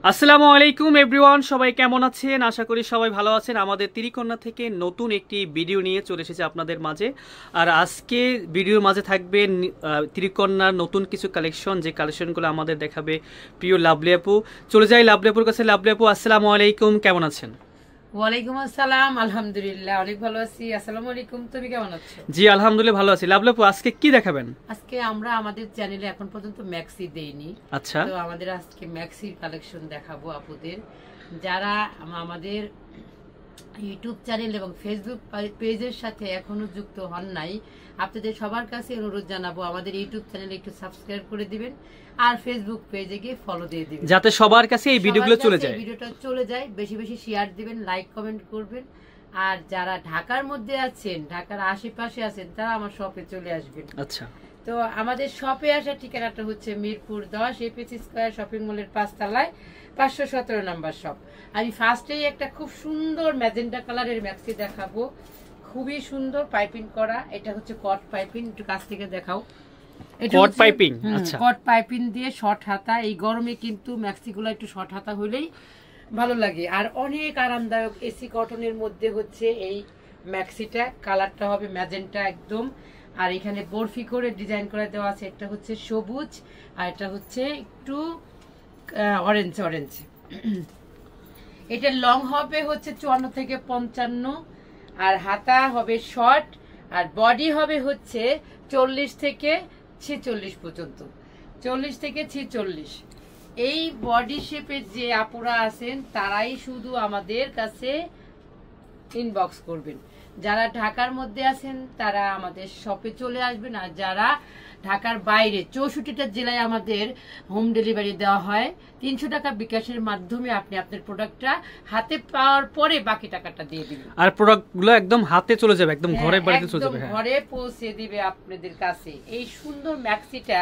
আসসালামু আলাইকুম এভরিওয়ান, সবাই কেমন আছেন? আশা করি সবাই ভালো আছেন। আমাদের তিরিকন্যা থেকে নতুন একটি ভিডিও নিয়ে চলে এসেছে আপনাদের মাঝে। আর আজকে ভিডিওর মাঝে থাকবে তিরিকন্যার নতুন কিছু কালেকশন, যে কালেকশনগুলো আমাদের দেখাবে প্রিয় লাভলি আপু। চলে যাই লাভলি আপুর কাছে। লাভলি আপু, আসসালামু আলাইকুম, কেমন আছেন? ওয়ালাইকুম আসসালাম, আলহামদুলিল্লাহ অনেক ভালো আছি। আসসালামু আলাইকুম, তুমি কেমন আছো? জি আলহামদুলিল্লাহ ভালো আছি। লাভলি আপু, আজকে কি দেখাবেন? আজকে আমরা আমাদের চ্যানেলে এখন পর্যন্ত ম্যাক্সি দেইনি। আচ্ছা, তো আমাদের আজকে ম্যাক্সির কালেকশন দেখাবো আপুদের। যারা আমাদের ইউটিউব চ্যানেল এবং ফেসবুক পেজের সাথে এখনো যুক্ত হন নাই, আপনাদের সবার কাছে অনুরোধ জানাবো আমাদের ইউটিউব চ্যানেলে একটু সাবস্ক্রাইব করে দিবেন আর ফেসবুক পেজে গিয়ে ফলো দিয়ে দিবেন, যাতে সবার কাছে এই ভিডিওগুলো চলে যায়। ভিডিওটা চলে যায়, বেশি বেশি শেয়ার দিবেন, লাইক কমেন্ট করবেন। আর যারা ঢাকার মধ্যে আছেন, ঢাকার আশেপাশে আছেন, তারা আমার শপে চলে আসবেন। আচ্ছা, তো আমাদের শপে আসার ঠিকানাটা হচ্ছে মিরপুর 10 এপিসি স্কয়ার শপিং মলের 5 তলায় 517 নাম্বার শপ। আমি ফার্স্টেই একটা খুব সুন্দর ম্যাজেন্টা কালারের ম্যাক্সি দেখাবো, খুবই সুন্দর পাইপিং করা। এটা হচ্ছে কট পাইপিং, একটু কাছ থেকে দেখাও। কট পাইপিং, আচ্ছা, কট পাইপিং দিয়ে শর্ট হাতা। এই গরমে কিন্তু ম্যাক্সিগুলো একটু শর্ট হাতা হলেই ভালো লাগে, আর অনেক আরামদায়ক। এসি কটনের মধ্যে হচ্ছে এই ম্যাক্সিটা, কালারটা হবে ম্যাজেন্টা একদম। আর এখানে বরফি করে ডিজাইন করে দেওয়া আছে, একটা হচ্ছে সবুজ আর এটা হচ্ছে একটু অরেঞ্জ অরেঞ্জ। এটা লং হবে হচ্ছে 54 থেকে 55, আর হাতা হবে শর্ট, আর বডি হবে হচ্ছে 40 থেকে 46 পর্যন্ত, 40 থেকে 46। এই বডি শেপের যে আপুরা আছেন তারাই শুধু আমাদের কাছে ইনবক্স করবেন। যারা ঢাকার মধ্যে আছেন তারা আমাদের শপে চলে আসবেন, আর যারা ঢাকার বাইরে 64টা জেলায় আমাদের হোম ডেলিভারি দেওয়া হয়। 300 টাকা বিকাশের মাধ্যমে আপনি আপনার প্রোডাক্টটা হাতে পাওয়ার পরে বাকি টাকাটা দিয়ে দিবেন, আর প্রোডাক্টগুলো একদম হাতে চলে যাবে, একদম ঘরে বাড়িতে চলে যাবে, ঘরে পৌঁছে দিবে আপনাদের কাছে। এই সুন্দর ম্যাক্সিটা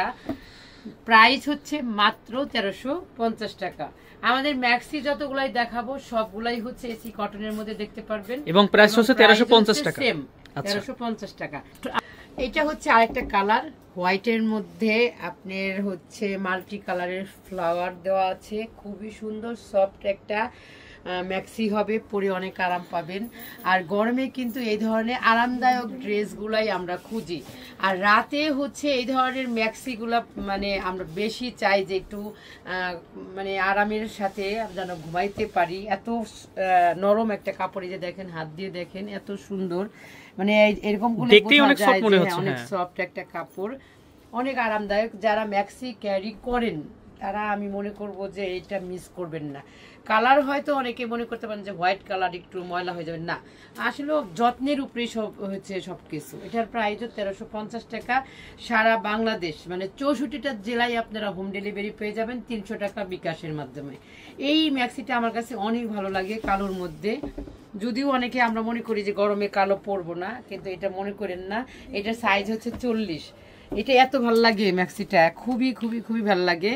প্রাইস হচ্ছে মাত্র 1350 টাকা। আমাদের ম্যাক্সি যতগুলাই দেখাবো সবগুলাই হচ্ছে এসি কটনের মধ্যে দেখতে পারবেন, এবং প্রাইস হচ্ছে 1350 টাকা। সেম 1350 টাকা। এটা হচ্ছে আরেকটা কালার, হোয়াইটের মধ্যে আপনার হচ্ছে মাল্টি কালারের ফ্লাওয়ার দেওয়া আছে, খুবই সুন্দর সফট একটা ম্যাক্সি হবে, পরে অনেক আরাম পাবেন। আর গরমে কিন্তু এই ধরনের আরামদায়ক ড্রেসগুলাই আমরা খুঁজি, আর রাতে হচ্ছে এই ধরনের ম্যাক্সিগুলা মানে আমরা বেশি চাই যে একটু মানে আরামের সাথে যেন ঘুমাইতে পারি। এত নরম একটা কাপড়, এই যে দেখেন, হাত দিয়ে দেখেন এত সুন্দর, মানে এরকম অনেক সফট একটা কাপড়, অনেক আরামদায়ক। যারা ম্যাক্সি ক্যারি করেন তারা আমি মনে করব যে এটা মিস করবেন না। কালার হয়তো অনেকে মনে করতে পারেন যে হোয়াইট কালার একটু ময়লা হয়ে যাবে, না, আসলে যত্নের উপরেই সব হচ্ছে সবকিছু। এটার প্রাইস 1350 টাকা। সারা বাংলাদেশ মানে 64টা জেলায় আপনারা হোম ডেলিভারি পেয়ে যাবেন 300 টাকা বিকাশের মাধ্যমে। এই ম্যাক্সিটা আমার কাছে অনেক ভালো লাগে কালোর মধ্যে, যদিও অনেকে আমরা মনে করি যে গরমে কালো পরবো না, কিন্তু এটা মনে করেন না। এটা সাইজ হচ্ছে 40। এটা এত ভালো লাগে ম্যাক্সিটা, খুবই খুবই খুবই ভালো লাগে।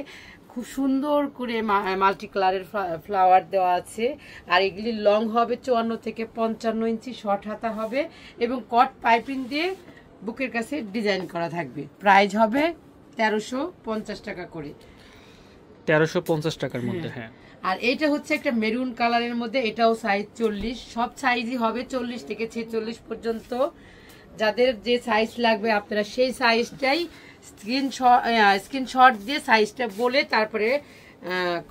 খুব সুন্দর করে মাল্টি কালারের ফ্লাওয়ার দেওয়া আছে, আর এগুলি লং হবে 54 থেকে 55 ইঞ্চি, শর্ট হাতা হবে এবং কট পাইপিং দিয়ে বুকের কাছে ডিজাইন করা থাকবে। প্রাইস হবে 1350 টাকা করে, 1350 টাকার মধ্যে। হ্যাঁ, আর এইটা হচ্ছে একটা মেরুন কালারের মধ্যে, এটাও সাইজ 40। সব সাইজই হবে 40 থেকে 46 পর্যন্ত। যাদের যে সাইজ লাগবে আপনারা সেই সাইজটাই স্ক্রিনশট দিয়ে সাইজটা বলে তারপরে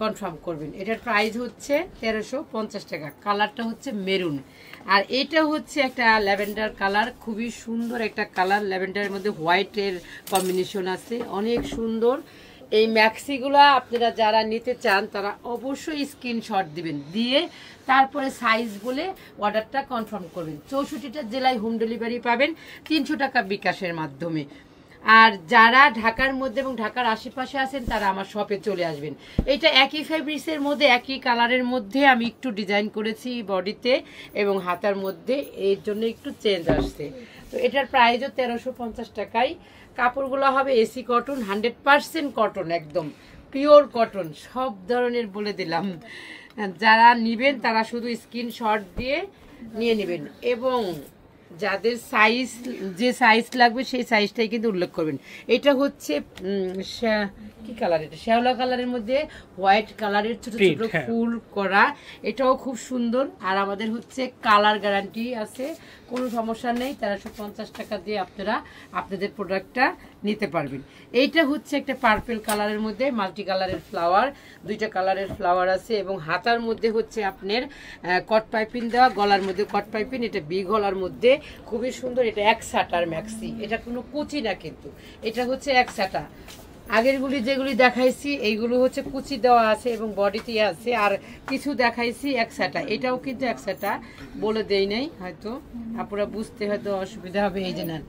কনফার্ম করবেন। এটার প্রাইস হচ্ছে 1350 টাকা। কালারটা হচ্ছে মেরুন, আর এটা হচ্ছে একটা ল্যাভেন্ডার কালার, খুবই সুন্দর একটা কালার। ল্যাভেন্ডারের মধ্যে হোয়াইটের কম্বিনেশন আছে, অনেক সুন্দর। এই ম্যাক্সিগুলা আপনারা যারা নিতে চান তারা অবশ্যই স্ক্রিনশট দিবেন, দিয়ে তারপরে সাইজ বলে অর্ডারটা কনফার্ম করবেন। 64টা জেলায় হোম ডেলিভারি পাবেন 300 টাকা বিকাশের মাধ্যমে। আর যারা ঢাকার মধ্যে এবং ঢাকার আশেপাশে আছেন তারা আমার শপে চলে আসবেন। এটা একই ফেব্রিক্সের মধ্যে, একই কালারের মধ্যে আমি একটু ডিজাইন করেছি বডিতে এবং হাতার মধ্যে, এর জন্য একটু চেঞ্জ আসছে। তো এটার প্রাইসও 1350 টাকায়। কাপড়গুলো হবে এসি কটন, 100% কটন, একদম পিওর কটন, সব ধরনের বলে দিলাম। যারা নেবেন তারা শুধু স্ক্রিনশট দিয়ে নিয়ে নেবেন। এবং যাদের সাইজ যে সাইজ লাগবে সেই সাইজটাই কিন্তু উল্লেখ করবেন। এটা হচ্ছে কি কালার, এটা শ্যাওলা কালারের মধ্যে হোয়াইট কালারের ছোট ছোট ফুল করা, এটাও খুব সুন্দর। আর আমাদের হচ্ছে কালার গ্যারান্টি আছে, কোনো সমস্যা নেই। 1350 টাকা দিয়ে আপনারা আপনাদের প্রোডাক্টটা নিতে পারবেন। এইটা হচ্ছে একটা পার্পল কালারের মধ্যে মাল্টি কালারের ফ্লাওয়ার, দুইটা কালারের ফ্লাওয়ার আছে এবং হাতার মধ্যে হচ্ছে আপনার কট পাইপিং দেওয়া, গলার মধ্যে কট পাইপিং, এটা বি গলার মধ্যে খুবই সুন্দর। এটা এক সাটার ম্যাক্সি, এটা কোনো কুচি না, কিন্তু এটা হচ্ছে এক সাটা। আগেরগুলি যেগুলি দেখাইছি এইগুলো হচ্ছে কুচি দেওয়া আছে এবং বডিতে আছে, আর কিছু দেখাইছি এক সাটা, এটাও কিন্তু এক সাটা বলে দেই নাই, হয়তো আপনারা বুঝতে হয়তো অসুবিধা হবে। এই যে নেন,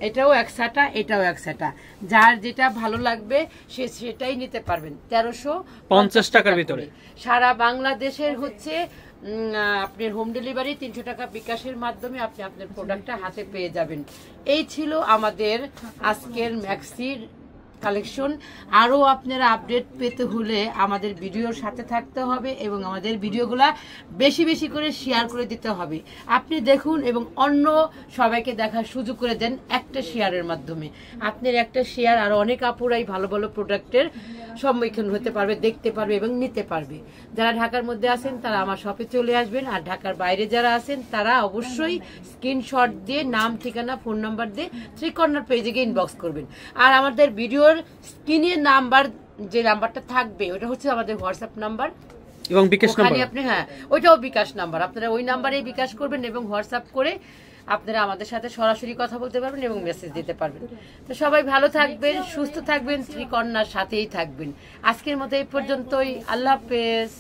এটাও এক সাটা, এটাও এক সাটা, যার যেটা ভালো লাগবে সে সেটাই নিতে পারবেন। 1350 টাকার ভিতরে সারা বাংলাদেশের হচ্ছে আপনার হোম ডেলিভারি 300 টাকা বিকাশের মাধ্যমে আপনি আপনার প্রোডাক্টটা হাতে পেয়ে যাবেন। এই ছিল আমাদের আজকের ম্যাক্সির কালেকশন। আরও আপনারা আপডেট পেতে হলে আমাদের ভিডিওর সাথে থাকতে হবে এবং আমাদের ভিডিওগুলা বেশি বেশি করে শেয়ার করে দিতে হবে। আপনি দেখুন এবং অন্য সবাইকে দেখার সুযোগ করে দেন একটা শেয়ারের মাধ্যমে। আপনার একটা শেয়ার আর অনেক আপুরাই ভালো ভালো প্রোডাক্টের সম্মুখীন হতে পারবে, দেখতে পারবে এবং নিতে পারবে। যারা ঢাকার মধ্যে আছেন তারা আমার শপে চলে আসবেন, আর ঢাকার বাইরে যারা আছেন তারা অবশ্যই স্ক্রিনশট দিয়ে নাম, ঠিকানা, ফোন নাম্বার দিয়ে থ্রি কর্নার পেজে গিয়ে ইনবক্স করবেন। আর আমাদের ভিডিওর স্ক্রিনের নাম্বার, যে নাম্বারটা থাকবে ওটা হচ্ছে আমাদের হোয়াটসঅ্যাপ নাম্বার এবং বিকাশ নাম্বার। আপনি ওইটাও বিকাশ নাম্বার, আপনারা ওই নাম্বারেই বিকাশ করবেন এবং হোয়াটসঅ্যাপ করে আপনারা আমাদের সাথে সরাসরি কথা বলতে পারবেন এবং মেসেজ দিতে পারবেন। তো সবাই ভালো থাকবেন, সুস্থ থাকবেন, থ্রি কর্নার সাথেই থাকবেন। আজকের মতো এই পর্যন্তই, আল্লাহ হাফেজ।